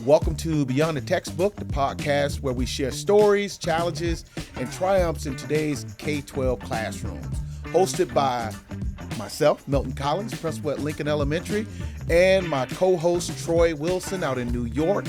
Welcome to Beyond the Textbook, the podcast where we share stories, challenges, and triumphs in today's K-12 classrooms. Hosted by myself, Milton Collins, principal at Lincoln Elementary, and my co-host, Troy Wilson, out in New York.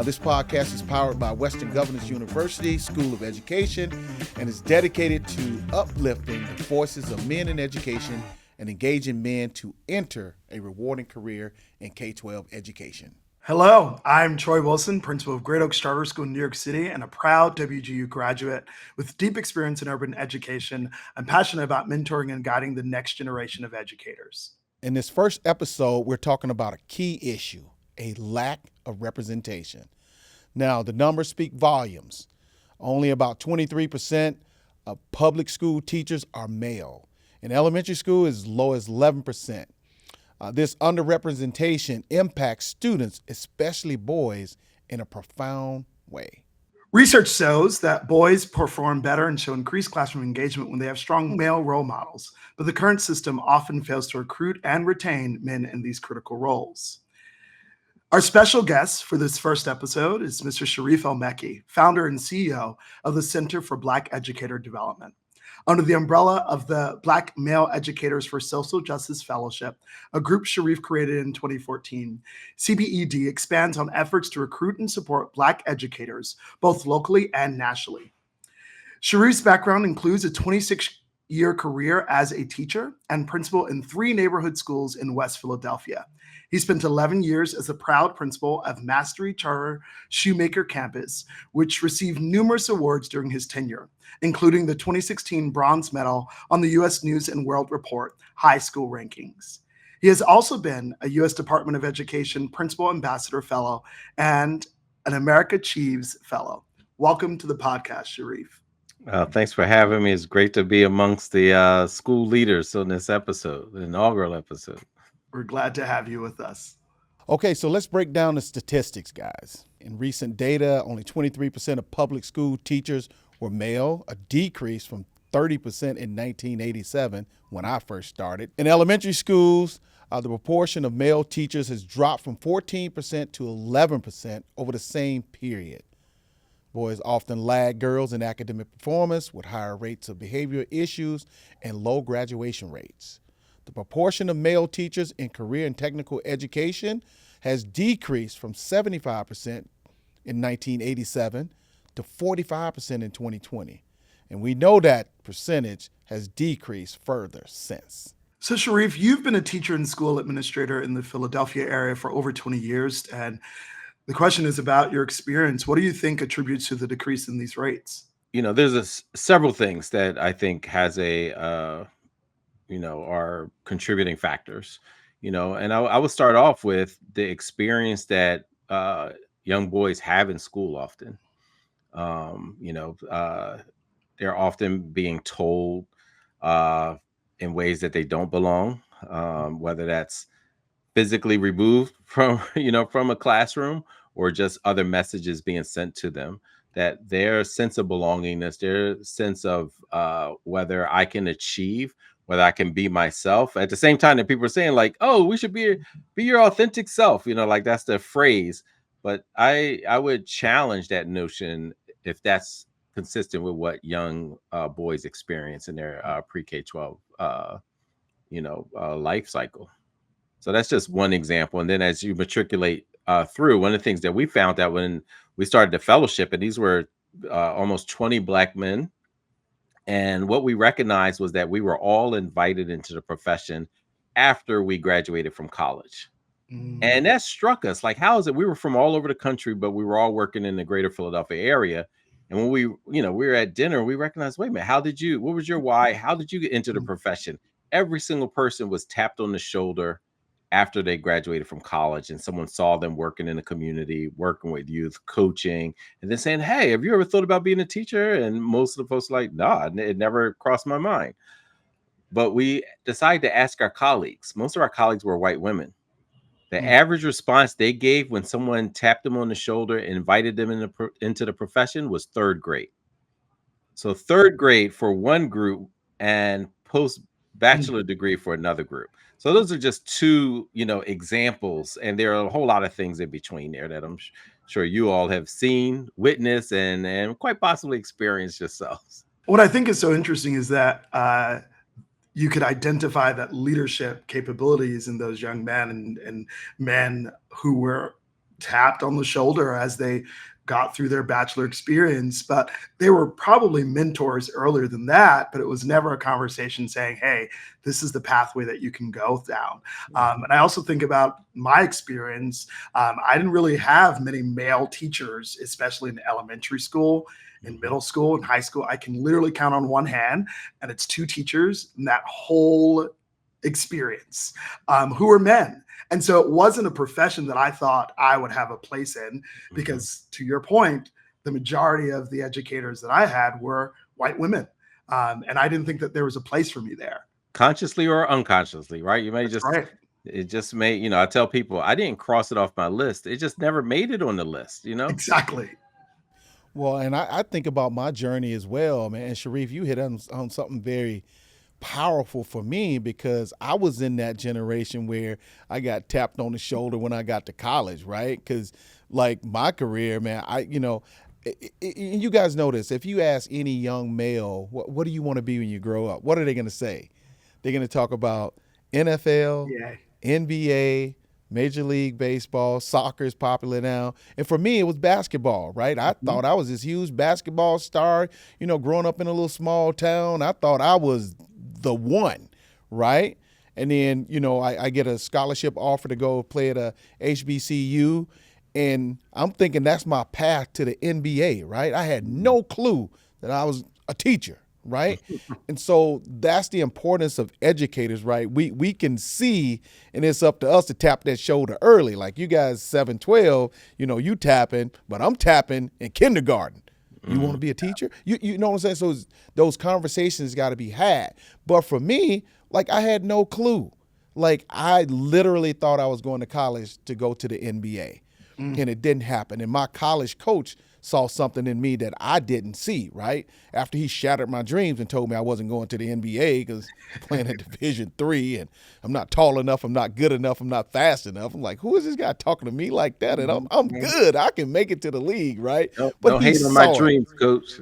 This podcast is powered by Western Governors University School of Education and is dedicated to uplifting the voices of men in education and engaging men to enter a rewarding career in K-12 education. Hello, I'm Troy Wilson, principal of Great Oaks Charter School in New York City and a proud WGU graduate with deep experience in urban education. I'm passionate about mentoring and guiding the next generation of educators. In this first episode, we're talking about a key issue, a lack of representation. Now, the numbers speak volumes. Only about 23% of public school teachers are male. In elementary school, as low as 11%. This underrepresentation impacts students, especially boys, in a profound way. Research shows that boys perform better and show increased classroom engagement when they have strong male role models, but the current system often fails to recruit and retain men in these critical roles. Our special guest for this first episode is Mr. Sharif El-Mekki, founder and CEO of the Center for Black Educator Development. Under the umbrella of the Black Male Educators for Social Justice Fellowship, a group Sharif created in 2014, CBED expands on efforts to recruit and support Black educators, both locally and nationally. Sharif's background includes a 26-year career as a teacher and principal in 3 neighborhood schools in West Philadelphia. He spent 11 years as a proud principal of Mastery Charter Shoemaker Campus, which received numerous awards during his tenure, including the 2016 Bronze Medal on the U.S. News and World Report High School Rankings. He has also been a U.S. Department of Education Principal Ambassador Fellow and an America Achieves Fellow. Welcome to the podcast, Sharif. Thanks for having me. It's great to be amongst the school leaders on this episode, the inaugural episode. We're glad to have you with us. Okay, so let's break down the statistics, guys. In recent data, only 23% of public school teachers were male, a decrease from 30% in 1987 when I first started. In elementary schools, the proportion of male teachers has dropped from 14% to 11% over the same period. Boys often lag girls in academic performance with higher rates of behavioral issues and low graduation rates. The proportion of male teachers in career and technical education has decreased from 75% in 1987 to 45% in 2020. And we know that percentage has decreased further since. So Sharif, you've been a teacher and school administrator in the Philadelphia area for over 20 years. And the question is about your experience. What do you think attributes to the decrease in these rates? You know, there's several things that I think has are contributing factors, and I would start off with the experience that young boys have in school often. They're often being told in ways that they don't belong, whether that's physically removed from a classroom or just other messages being sent to them, that their sense of belongingness, their sense of whether I can achieve, whether I can be myself. At the same time that people are saying like, oh, we should be your authentic self, like that's the phrase. But I would challenge that notion if that's consistent with what young boys experience in their pre-K-12 life cycle. So that's just one example. And then as you matriculate through, one of the things that we found out when we started the fellowship, and these were almost 20 Black men, and what we recognized was that we were all invited into the profession after we graduated from college. And that struck us. Like, how is it? We were from all over the country, but we were all working in the greater Philadelphia area. And when we were at dinner, we recognized, wait a minute, what was your why? How did you get into the profession? Every single person was tapped on the shoulder after they graduated from college, and someone saw them working in the community, working with youth, coaching, and then saying, hey, have you ever thought about being a teacher? And most of the folks were like, nah, it never crossed my mind. But we decided to ask our colleagues. Most of our colleagues were white women. The average response they gave when someone tapped them on the shoulder and invited them into the profession was 3rd grade. So 3rd grade for one group and post-bachelor degree for another group. So those are just two, examples, and there are a whole lot of things in between there that I'm sure you all have seen, witnessed, and quite possibly experienced yourselves. What I think is so interesting is that you could identify that leadership capabilities in those young men and men who were tapped on the shoulder as they got through their bachelor experience, but they were probably mentors earlier than that, but it was never a conversation saying, hey, this is the pathway that you can go down. And I also think about my experience. I didn't really have many male teachers, especially in elementary school, in middle school, and high school. I can literally count on one hand, and it's two teachers in that whole experience who were men. And so it wasn't a profession that I thought I would have a place in, because to your point, the majority of the educators that I had were white women. And I didn't think that there was a place for me there. Consciously or unconsciously, right? You may That's just right. it just may, I tell people I didn't cross it off my list. It just never made it on the list. Exactly. Well, and I think about my journey as well, man. And Sharif, you hit on something very powerful for me, because I was in that generation where I got tapped on the shoulder when I got to college, right? Because like my career, man, and you guys know this. If you ask any young male, what do you want to be when you grow up? What are they going to say? They're going to talk about NFL, Yeah. NBA, Major League Baseball, soccer is popular now. And for me, it was basketball, right? I thought I was this huge basketball star, growing up in a little small town. I thought I was the one, right? And then, I get a scholarship offer to go play at a HBCU. And I'm thinking that's my path to the NBA, right? I had no clue that I was a teacher, right? And so that's the importance of educators, right? We can see, and it's up to us to tap that shoulder early. Like you guys 7-12, you tapping, but I'm tapping in kindergarten. You want to be a teacher? You know what I'm saying? So those conversations got to be had. But for me, like I had no clue. Like I literally thought I was going to college to go to the NBA. And it didn't happen. And my college coach saw something in me that I didn't see, right? After he shattered my dreams and told me I wasn't going to the NBA because I'm playing at Division III and I'm not tall enough, I'm not good enough, I'm not fast enough. I'm like, who is this guy talking to me like that? And I'm good. I can make it to the league, right? But Don't he hate on my saw it. dreams, coach.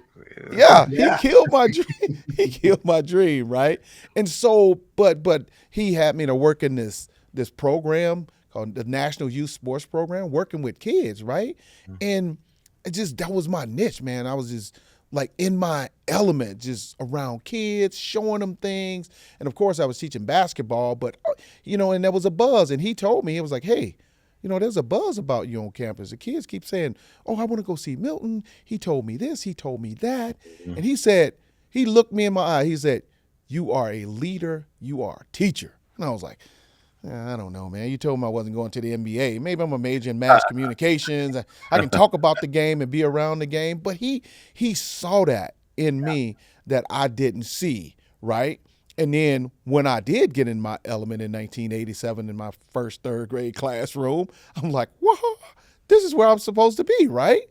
Yeah, Yeah. he killed my dream. He killed my dream, right? And so, but he had me to work in this program called the National Youth Sports Program, working with kids, right? And that was my niche, man. I was just like in my element, just around kids, showing them things. And of course I was teaching basketball, but and there was a buzz. And he told me, he was like, hey, there's a buzz about you on campus. The kids keep saying, oh, I want to go see Milton. He told me this, he told me that. And he said, he looked me in my eye. He said, you are a leader, you are a teacher. And I was like, I don't know, man. You told me I wasn't going to the NBA. Maybe I'm a major in mass communications. I can talk about the game and be around the game. But he saw that in me that I didn't see, right? And then when I did get in my element in 1987 in my first third grade classroom, I'm like, whoa, this is where I'm supposed to be, right?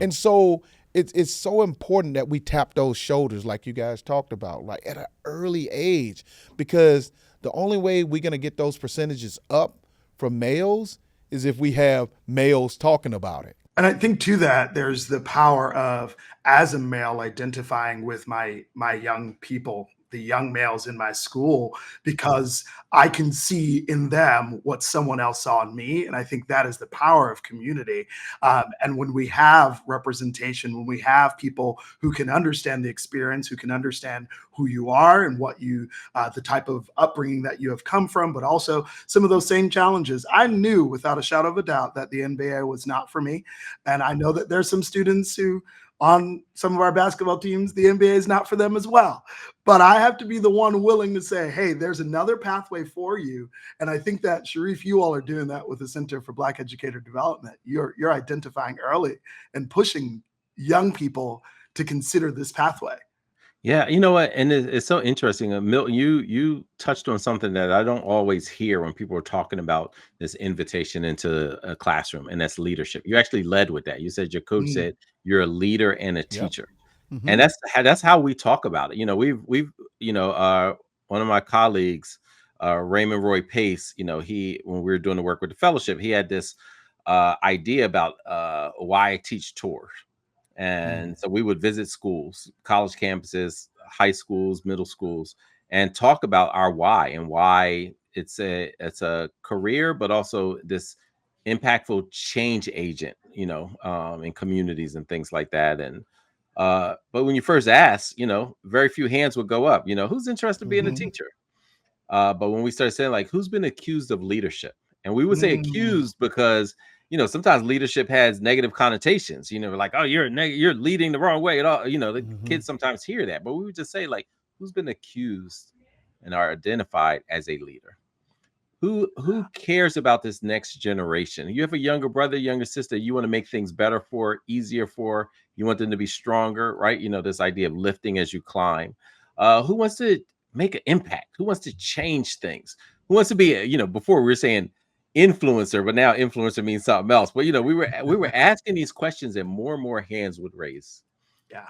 And so it's so important that we tap those shoulders like you guys talked about, like at an early age, because the only way we're going to get those percentages up from males is if we have males talking about it. And I think to that, there's the power of, as a male, identifying with my young people, the young males in my school, because I can see in them what someone else saw in me. And I think that is the power of community. And when we have representation, when we have people who can understand the experience, who can understand who you are and what you, the type of upbringing that you have come from, but also some of those same challenges. I knew without a shadow of a doubt that the NBA was not for me. And I know that there's some students who, on some of our basketball teams, the NBA is not for them as well. But I have to be the one willing to say, hey, there's another pathway for you. And I think that, Sharif, you all are doing that with the Center for Black Educator Development. You're identifying early and pushing young people to consider this pathway. Yeah, you know what? And it's so interesting. Milton, you touched on something that I don't always hear when people are talking about this invitation into a classroom, and that's leadership. You actually led with that. You said your coach said you're a leader and a Yep. teacher, Mm-hmm. and that's how we talk about it. We've one of my colleagues Raymond Roy Pace, when we were doing the work with the fellowship, he had this idea about why I teach tours. And so we would visit schools, college campuses, high schools, middle schools, and talk about our why and why it's a career, but also this impactful change agent, in communities and things like that. And but when you first ask, very few hands would go up. Who's interested in being a Mhm. teacher? But when we started saying, like, who's been accused of leadership? And we would say Mm. accused because, sometimes leadership has negative connotations, like, oh, you're leading the wrong way at all. The Mm-hmm. kids sometimes hear that, but we would just say, like, who's been accused and are identified as a leader? Who cares about this next generation? You have a younger brother, younger sister, you want to make things better for, easier for, you want them to be stronger, right? This idea of lifting as you climb. Who wants to make an impact? Who wants to change things? Who wants to be before we were saying influencer, but now influencer means something else. But we were asking these questions and more hands would raise. Yeah.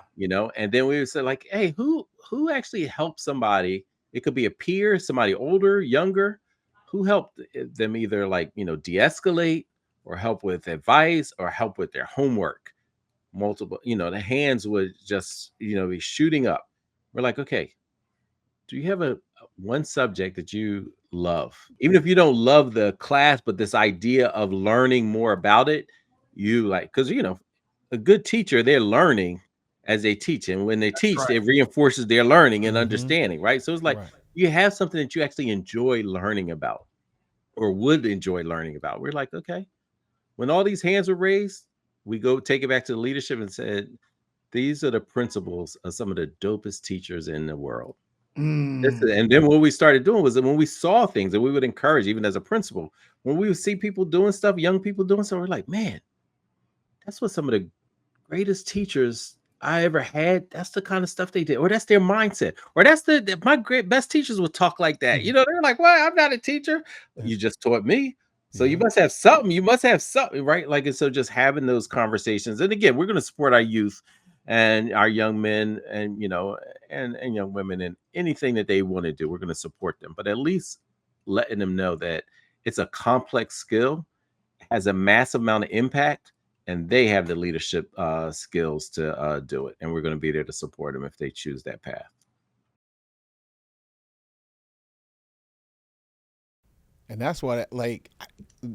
And then we would say, like, hey, who actually helped somebody? It could be a peer, somebody older, younger, who helped them either, like, de-escalate or help with advice or help with their homework. Multiple, the hands would just, be shooting up. We're like, okay, do you have a one subject that you love? Even if you don't love the class, but this idea of learning more about it, you like, because a good teacher, they're learning as they teach. And when they That's teach, right. it reinforces their learning and Mm-hmm. understanding, right? So it's like Right. you have something that you actually enjoy learning about or would enjoy learning about. We're like, okay, when all these hands were raised, we go take it back to the leadership and said, these are the principles of some of the dopest teachers in the world. Mm. And then what we started doing was that when we saw things that we would encourage, even as a principal, when we would see people doing stuff, young people doing stuff, we're like, man, that's what some of the greatest teachers I ever had. That's the kind of stuff they did, or that's their mindset, or that's my great best teachers would talk like that. They're like, well, I'm not a teacher. You just taught me. So you Yeah. must have something. You must have something, right? Like, and so just having those conversations. And again, we're going to support our youth and our young men and, and young women and anything that they want to do. We're going to support them, but at least letting them know that it's a complex skill, has a massive amount of impact, and they have the leadership skills to do it. And we're going to be there to support them if they choose that path. And that's what, like,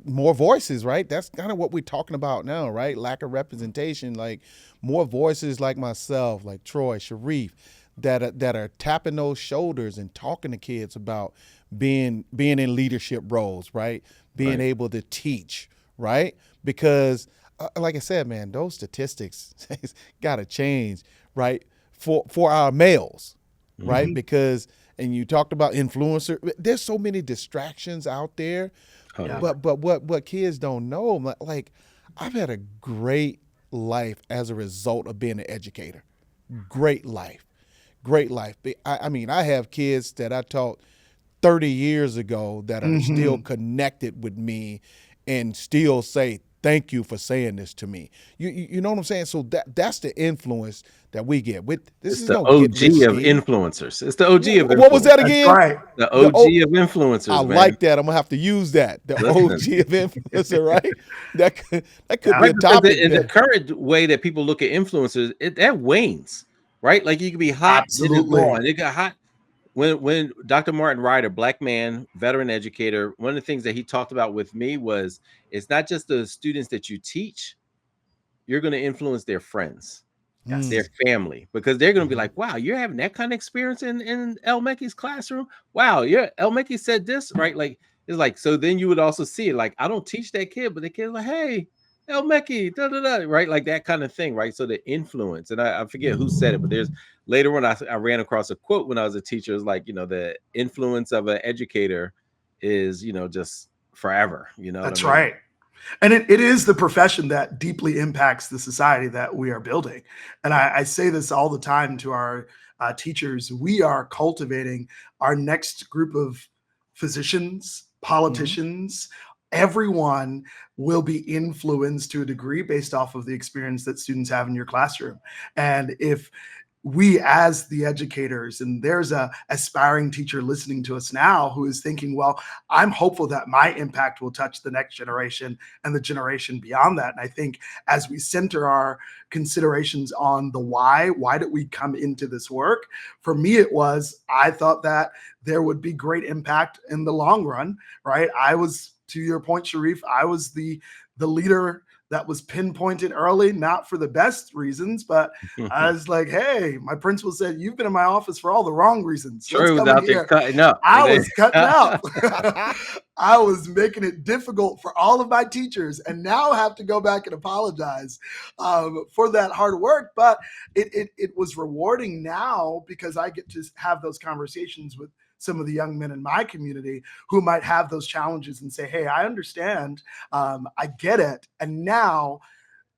more voices, right? That's kind of what we're talking about now, right? Lack of representation, like more voices like myself, like Troy, Sharif, that are tapping those shoulders and talking to kids about being in leadership roles, right? Being Right. able to teach, right? Because, like I said, man, those statistics got to change, right? For our males, right? Mhm. Because, and you talked about influencer. There's so many distractions out there, Oh, Yeah. yeah. but what kids don't know, like I've had a great life as a result of being an educator. Great life, great life. I mean, I have kids that I taught 30 years ago that are still Mhm. connected with me and still say thank you for saying this to me. You know what I'm saying? So that's the influence that we get. With this It's is the no get rich OG of scheme. influencers. It's the OG of What was influence. that That's again? right. The The OG of I influencers, man. like that. I'm gonna have to use that. The Listen, OG of influencer, right? That could Yeah. be right? a Because topic in the that. current way that people look at influencers, that wanes, right? Like you can be hot, then it's Absolutely. gone. It got hot. When Dr. Martin Ryder, black man, veteran educator, one of the things that he talked about with me was it's not just the students that you teach, you're going to influence their friends, their Yes. Mm, family, because they're going to be hmm like, wow, you're having that kind of experience in El-Mekki's classroom. Wow, yeah, El-Mekki said this, right? Like, it's like, so then you would also see it. Like, I don't teach that kid, but the kid's like, hey, El-Mekki, da da da, right? Like that kind of thing, right? So the influence, and I forget who said it, but there's later when I ran across a quote when I was a teacher, it's like, the influence of an educator is, just forever. You know what I That's mean? right. And it is the profession that deeply impacts the society that we are building. And I say this all the time to our teachers. We are cultivating our next group of physicians, hmm politicians. Everyone will be influenced to a degree based off of the experience that students have in your classroom. And if we as the educators, and there's a aspiring teacher listening to us now who is thinking, well, I'm hopeful that my impact will touch the next generation and the generation beyond that. And I think as we center our considerations on the why did we come into this work? For me, it was, I thought that there would be great impact in the long run, right? I was, to your point, Sharif, I was the leader that was pinpointed early, not for the best reasons, but I was like, hey, my principal said, you've been in my office for all the wrong reasons. Let's Troy was come in out there here. cutting up. I was cutting up. I was making it difficult for all of my teachers, and now I have to go back and apologize for that hard work. But it was rewarding now because I get to have those conversations with some of the young men in my community who might have those challenges and say, hey, I understand. I get it. And now,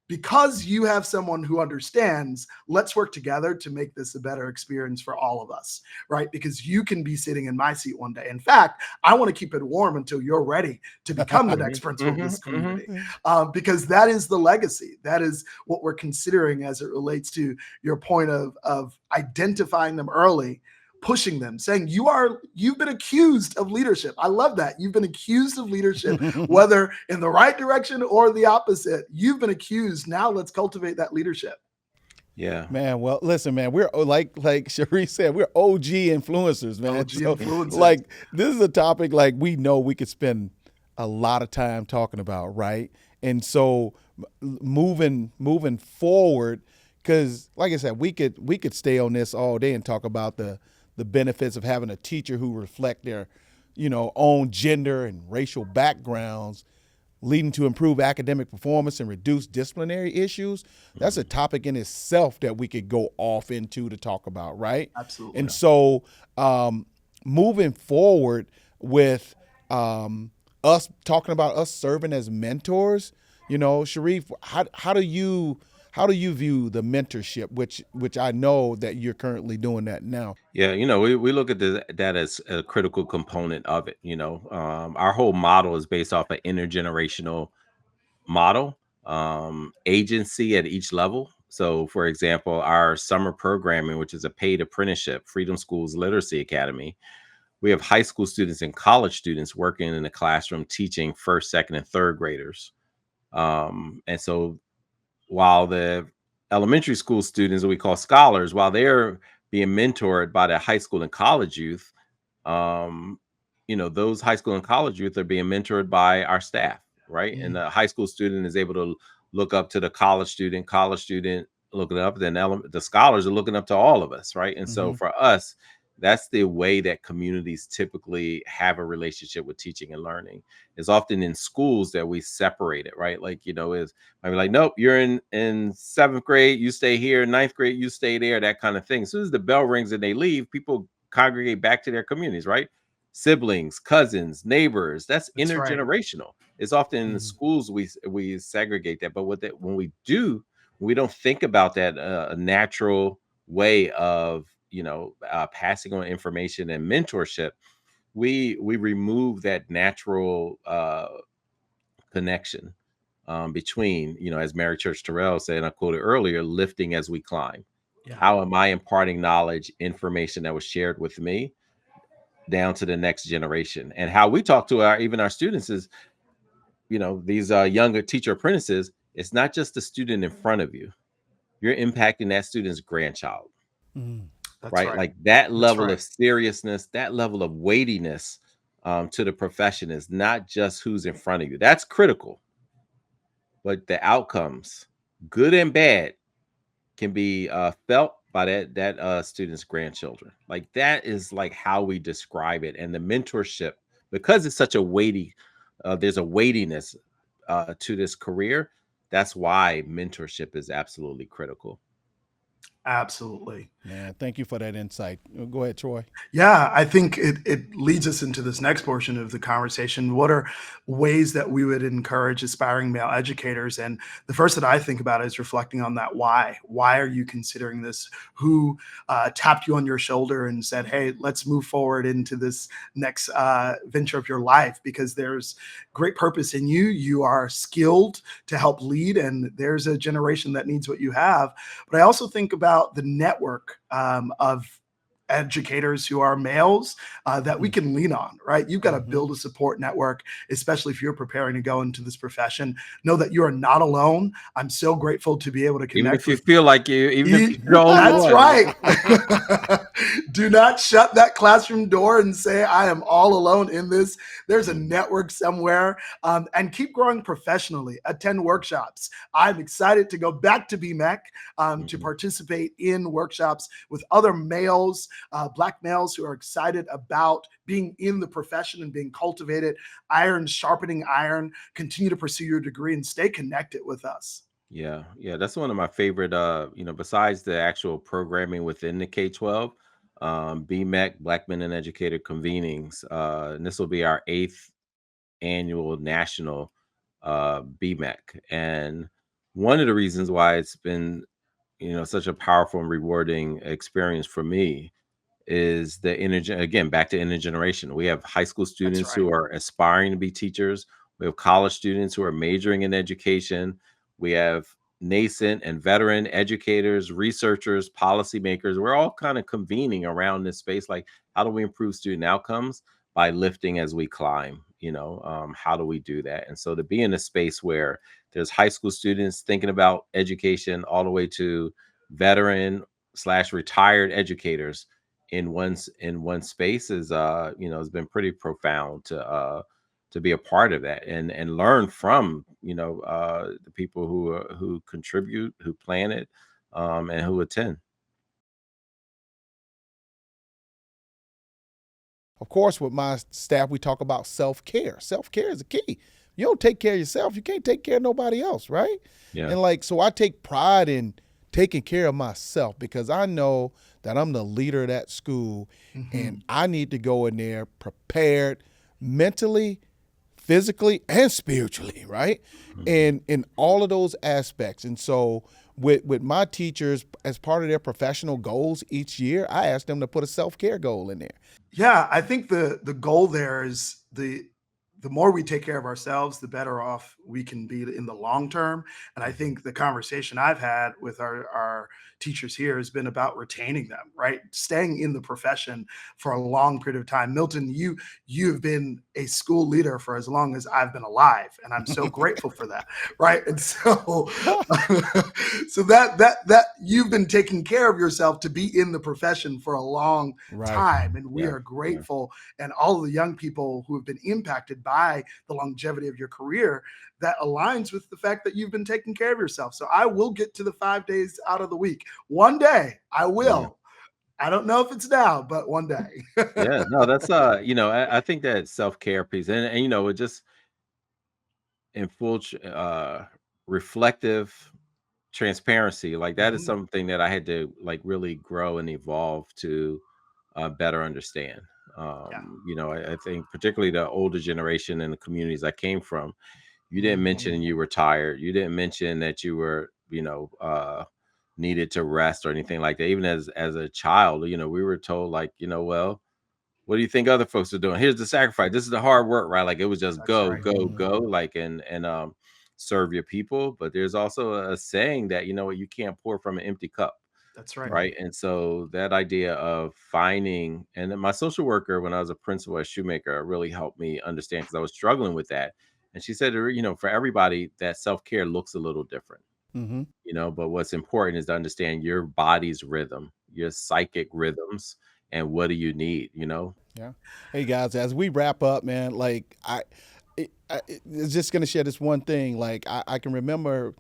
because you have someone who understands, let's work together to make this a better experience for all of us, right? Because you can be sitting in my seat one day. In fact, I want to keep it warm until you're ready to become the next principal of this community, because that is the legacy. That is what we're considering as it relates to your point of identifying them early, pushing them, saying you've been accused of leadership. I love that. You've been accused of leadership, whether in the right direction or the opposite. You've been accused. Now let's cultivate that leadership. Yeah, man. Well, listen, man, we're like Sharif said, we're OG influencers, man. OG influencers. Like, this is a topic like we know we could spend a lot of time talking about, right? And so moving forward, because like I said, we could stay on this all day and talk about the benefits of having a teacher who reflect their, own gender and racial backgrounds, leading to improved academic performance and reduced disciplinary issues. That's a topic in itself that we could go off into to talk about, right? Absolutely. And so moving forward with us talking about us serving as mentors, Sharif, how do you view the mentorship, which I know that you're currently doing that now? yeah. We look at that as a critical component of it. Our whole model is based off an intergenerational model, agency at each level. So, for example, our summer programming, which is a paid apprenticeship, Freedom Schools Literacy Academy, we have high school students and college students working in the classroom teaching first, second, and third graders. And so while the elementary school students that we call scholars, while they're being mentored by the high school and college youth, um, those high school and college youth are being mentored by our staff, right? And the high school student is able to look up to the college student looking up, then the scholars are looking up to all of us, right? And so for us, that's the way that communities typically have a relationship with teaching and learning. It's often in schools that we separate it, right? Like, is might be like, nope, you're in seventh grade, you stay here, ninth grade, you stay there, that kind of thing. As soon as the bell rings and they leave, people congregate back to their communities, right? Siblings, cousins, neighbors. That's Right. intergenerational. It's often in the schools we segregate that, but when we do, we don't think about that a natural way of passing on information and mentorship. We remove that natural connection between, as Mary Church Terrell said, and I quoted earlier, lifting as we climb. Yeah. How am I imparting knowledge, information that was shared with me down to the next generation? And how we talk to our students is, these younger teacher apprentices, it's not just the student in front of you. You're impacting that student's grandchild. That's Right? right. Like that level right. of seriousness, that level of weightiness to the profession is not just who's in front of you. That's critical. But the outcomes, good and bad, can be felt by that student's grandchildren. Like that is like how we describe it. And the mentorship, because it's such a weighty, there's a weightiness to this career. That's why mentorship is absolutely critical. Absolutely. Man, thank you for that insight. Go ahead, Troy. Yeah, I think it leads us into this next portion of the conversation. What are ways that we would encourage aspiring male educators? And the first that I think about is reflecting on that why. Why are you considering this? Who tapped you on your shoulder and said, hey, let's move forward into this next venture of your life? Because there's great purpose in you. You are skilled to help lead, and there's a generation that needs what you have. But I also think about about the network of educators who are males that we can lean on, right? You've got to build a support network, especially if you're preparing to go into this profession. Know that you are not alone. I'm so grateful to be able to Even connect if you with feel like even if you're the only That's one. right. Do not shut that classroom door and say, I am all alone in this. There's a network somewhere. And keep growing professionally. Attend workshops. I'm excited to go back to BMEC to participate in workshops with other males, Black males who are excited about being in the profession and being cultivated, iron sharpening iron. Continue to pursue your degree and stay connected with us. Yeah, yeah, that's one of my favorite, besides the actual programming within the K-12, BMEC, Black Men in Educator convenings, and this will be our 8th annual national BMEC. And one of the reasons why it's been, such a powerful and rewarding experience for me is the again, back to intergenerational. We have high school That's students right. who are aspiring to be teachers. We have college students who are majoring in education. We have nascent and veteran educators, researchers, policymakers. We're all kind of convening around this space. Like, how do we improve student outcomes by lifting as we climb? How do we do that? And so to be in a space where there's high school students thinking about education all the way to veteran slash retired educators in one space is has been pretty profound to be a part of that and learn from the people who contribute, who plan it, and who attend. Of course, with my staff, we talk about self-care. Self-care is the key. You don't take care of yourself, you can't take care of nobody else, right? Yeah. And so I take pride in taking care of myself because I know that I'm the leader of that school and I need to go in there prepared mentally, physically, and spiritually, right? And in all of those aspects. And so with my teachers, as part of their professional goals each year, I ask them to put a self-care goal in there. Yeah, I think the goal there is the more we take care of ourselves, the better off we can be in the long term. And I think the conversation I've had with our teachers here has been about retaining them, right? Staying in the profession for a long period of time. Milton, you've been a school leader for as long as I've been alive, and I'm so grateful for that, right? And so so that you've been taking care of yourself to be in the profession for a long time, and we Yeah. are grateful. And all of the young people who have been impacted by the longevity of your career, that aligns with the fact that you've been taking care of yourself. So I will get to the 5 days out of the week. One day I will. I don't know if it's now, but one day. Yeah, no, that's I think that self-care piece and it just in full reflective transparency, like that is Mhm. something that I had to like really grow and evolve to better understand. Yeah. I think particularly the older generation and the communities I came from, you didn't mention Mhm. you were tired. You didn't mention that you were, needed to rest or anything like that. Even as a child, we were told like, well, what do you think other folks are doing? Here's the sacrifice. This is the hard work, right? Like it was just That's go, right. go, go, like and serve your people. But there's also a saying that what, you can't pour from an empty cup, That's right. right? And so that idea of finding, and then my social worker when I was a principal at Shoemaker really helped me understand because I was struggling with that. And she said, for everybody, that self care looks a little different. Mm-hmm. But what's important is to understand your body's rhythm, your psychic rhythms, and what do you need. Yeah. Hey guys, as we wrap up, man, it's just gonna share this one thing. Like I can remember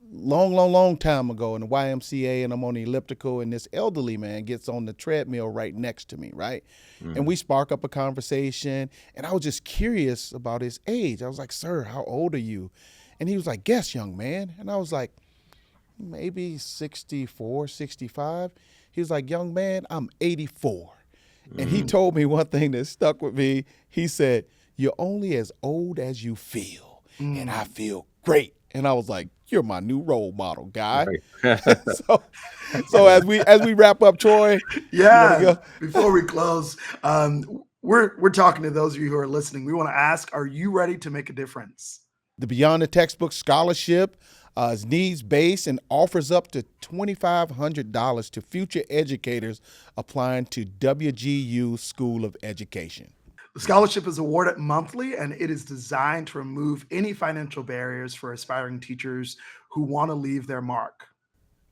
long time ago in the YMCA, and I'm on the elliptical, and this elderly man gets on the treadmill right next to me, right? And Mhm. we spark up a conversation, and I was just curious about his age. I was like, "Sir, how old are you?" And he was like, "Guess, young man." And I was like, maybe 64, 65. He was like, "Young man, I'm 84." And he Mm. told me one thing that stuck with me. He said, "You're only as old as you feel." And I Mm. feel great. And I was like, "You're my new role model, guy." Right. so so as we wrap up, Troy, you want to Yeah. go? Before we close, we're talking to those of you who are listening. We want to ask: are you ready to make a difference? The Beyond the Textbook Scholarship It's needs-based and offers up to $2,500 to future educators applying to WGU School of Education. The scholarship is awarded monthly, and it is designed to remove any financial barriers for aspiring teachers who want to leave their mark.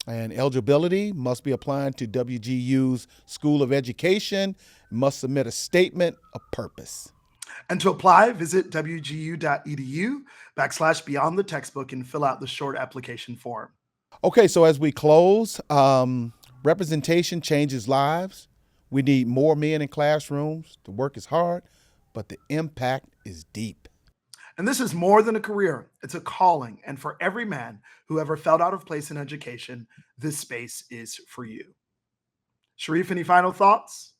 And eligibility must be applying to WGU's School of Education, must submit a statement of purpose. And to apply, visit wgu.edu/beyond the textbook and fill out the short application form. Okay, so as we close, representation changes lives. We need more men in classrooms. The work is hard, but the impact is deep. And this is more than a career, it's a calling. And for every man who ever felt out of place in education, this space is for you. Sharif, any final thoughts?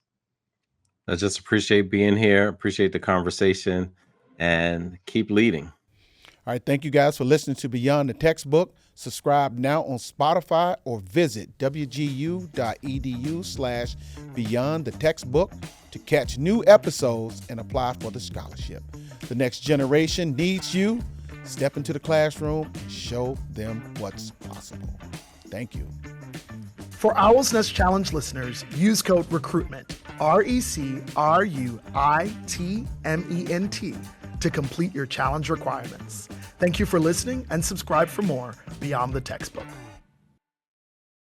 I just appreciate being here, appreciate the conversation, and keep leading. All right, thank you guys for listening to Beyond the Textbook. Subscribe now on Spotify or visit wgu.edu/Beyond the Textbook to catch new episodes and apply for the scholarship. The next generation needs you. Step into the classroom and show them what's possible. Thank you. For Owl's Nest Challenge listeners, use code RECRUITMENT, RECRUITMENT, to complete your challenge requirements. Thank you for listening, and subscribe for more Beyond the Textbook.